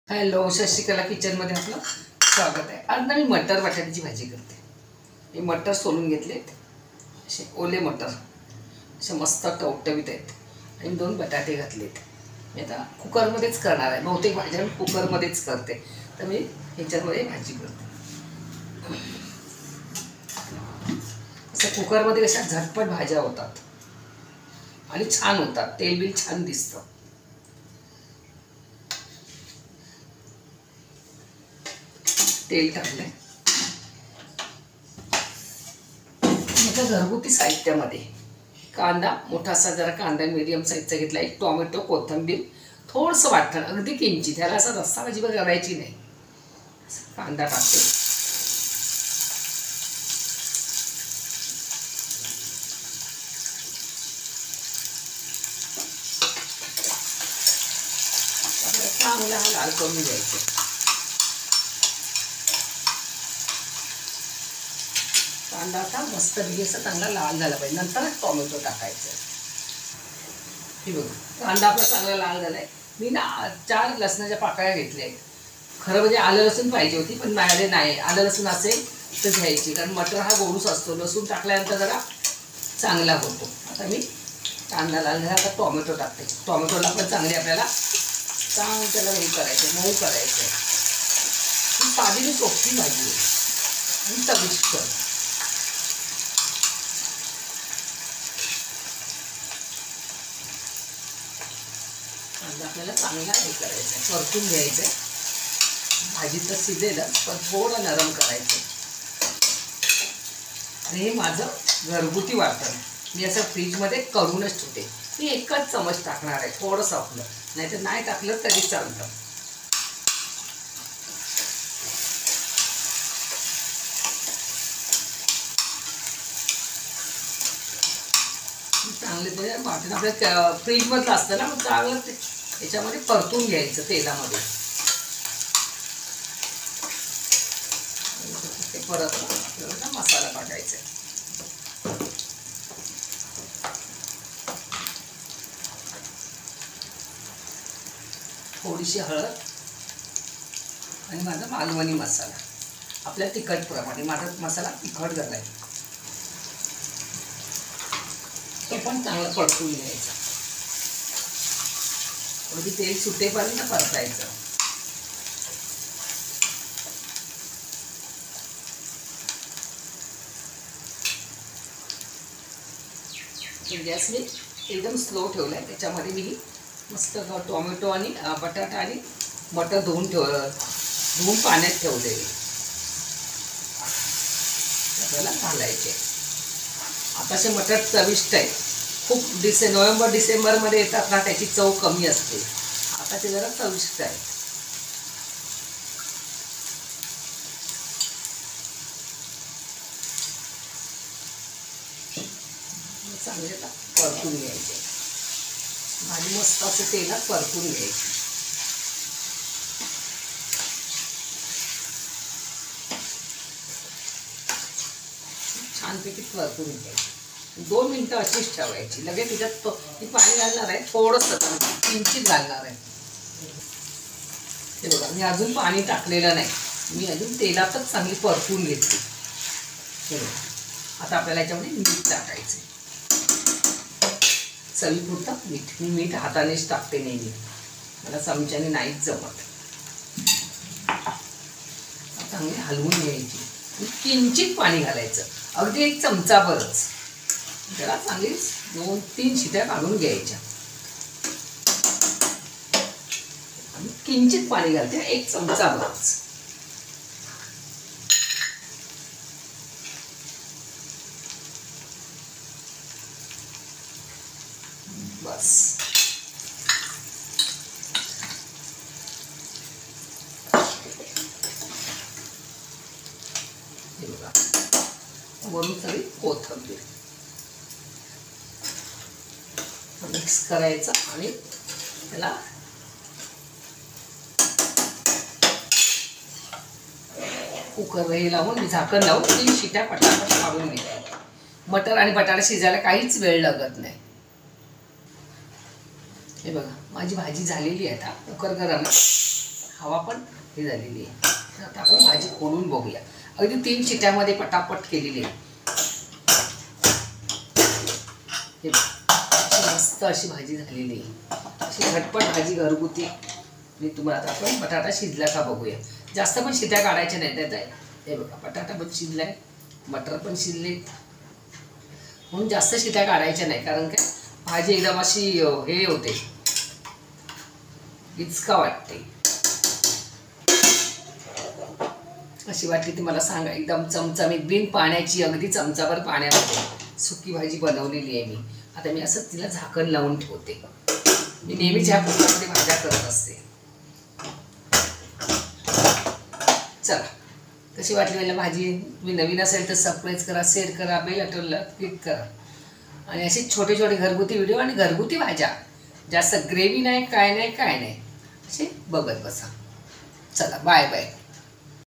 Hello, Shashikala किचनमध्ये आपलं स्वागत आहे. आज ना मी मटर बटाट्याची भाजी करते. हे मटर सोलून घेतलेत, असे ओले मटर असे मस्त टवटवीत आहेत. आणि 2 बटाटे घातलेत. मी आता कुकरमध्येच करणार आहे. बहुतेक भाज्या मी कुकरमध्येच करते, तर मी ह्याच्यामध्ये भाजी करते. असं कुकरमध्ये कशा झटपट भाज्या होतात आणि छान होतात, तेल बिल छान दिसतं. तेल टाकलंय. आता घरगुती साहित्यामध्ये कांदा मोठासा, जरा कांदा मीडियम साईजचा घेतला, एक टोमॅटो, कोथिंबीर, थोडंसं वाटण, अगदी किंचित. ह्याला असं रस्सा भाजी करायची नाही. कांदा टाकते. चांगला हा लाल करून घ्यायचं. कांदा आता मस्त असा चांगला लाल झाला पाहिजे, नंतरच टोमॅटो टाकायचं. हे बघ, कांदा आपला चांगला लाल झालाय. मी ना 4 लसणाच्या पाकळ्या घेतल्या आहेत. खरं म्हणजे आलं लसूण पाहिजे होती, पण माझ्याकडे नाही. आलं लसूण असेल तर घ्यायची, कारण मटर हा गोडूस असतो. लसूण टाकल्यानंतर जरा चांगला होतो. आता मी कांदा लाल झाला, आता टोमॅटो टाकते. टोमॅटोला पण चांगली आपल्याला त्याला हे करायचं, मऊ करायचं. ही साधी सोपी भाजी आहे आणि चविष्ट. कांदा आपल्याला चांगला हे करायचं आहे, परतून घ्यायचं आहे. भाजी तर शिजेलच, पण थोडं नरम करायचं. आणि हे माझं घरगुती वाटण मी असं फ्रीजमध्ये करूनच ठेवते. मी एकच चमच टाकणार आहे, थोडंसं आपलं, नाहीतर नाही टाकलं तरी चालतं. चांगले म्हणजे वाटण आपल्या फ्रीजमधलं असतं ना, मग चांगलं ते याच्यामध्ये परतून घ्यायचं तेलामध्ये. ते परत आपल्याला मसाला टाकायचा. थोडीशी हळद आणि माझा मालवणी मसाला, आपल्या तिखटप्रमाणे. माझा मसाला तिखट झाला आहे, तो पण चांगला परतून घ्यायचा. अगदी तेल सुटेपर्यंत परतायचं. गॅस मी एकदम स्लो ठेवला आहे. त्याच्यामध्ये मी मस्त टोमॅटो आणि बटाटा आणि मटर धुवून पाण्यात ठेवले. आपल्याला घालायचे. आताचे मटर चविष्ट आहे खूप. नोव्हेंबर डिसेंबरमध्ये येतात ना, त्याची चव कमी असते. आता ते जरा चविष्ट आहे. चांगले परतून घ्यायचे. भाजी मस्त असं तेलात परतून घ्यायची. छानपैकी परतून घ्यायची. 2 मिनटं अशीच ठेवायची. लगेच त्याच्यात मी पाणी घालणार आहे, थोडंसं किंचित घालणार आहे. हे बघा, मी अजून पाणी टाकलेलं नाही. मी अजून तेलातच चांगली परतून घेतली. हे बघा, आता आपल्याला याच्यामध्ये मीठ टाकायचं. चवीपुरतं मीठ. मी मीठ हातानेच टाकते नेहमी, मला चमच्याने नाहीच जमत. चांगली हलवून घ्यायची. किंचित पाणी घालायचं, अगदी 1 चमचाभरच. त्याला चांगली 2-3 शिट्या काढून घ्यायच्या. आणि किंचित पाणी घालते, 1 चमचाभरच. बस. हे बघा, वरून सगळी कोथिंबीर मिक्स करायचं आणि त्याला कुकर हे लावून झाकण लावून 3 शिट्या पटापट काढून घ्यायच्या. मटर आणि बटाटा शिजायला काहीच वेळ लागत नाही. हे बघा, माझी भाजी झालेली आहे. आता कुकर गरम आहे. हवा पण हे झालेली आहे. आता आपण भाजी खोलून बघूया. अगदी 3 शिट्यामध्ये पटापट केलेली आहे. हे मस्त अशी भाजी झालेली आहे. अशी झटपट भाजी घरगुती. मी तुम्हाला आता आपण बटाटा शिजला का बघूया. जास्त पण शिट्या काढायच्या नाही त्यात. हे बघा बटाटा पण शिजलाय, मटर पण शिजले, म्हणून जास्त शिट्या काढायच्या नाही. कारण काय भाजी एकदम अशी हे होते, इचका वाटते. अशी वाटली ती मला सांगा. एकदम चमचमीत बिन पाण्याची, अगदी चमचाभर पाण्यामध्ये सुकी भाजी बनवलेली आहे मी. आता मी असं तिला झाकण लावून ठेवते. मी नेहमीच ह्या कुकरमध्ये भाज्या करत असते. चला, कशी वाटली मला भाजी. तुम्ही नवीन असेल तर सबस्क्राईब करा, शेअर करा, बेल आयकॉनला क्लिक करा. आणि असे छोटे छोटे घरगुती व्हिडिओ आणि घरगुती भाज्या, जास्त ग्रेव्ही नाही, काय नाही, असे बघत बसा. चला, बाय बाय.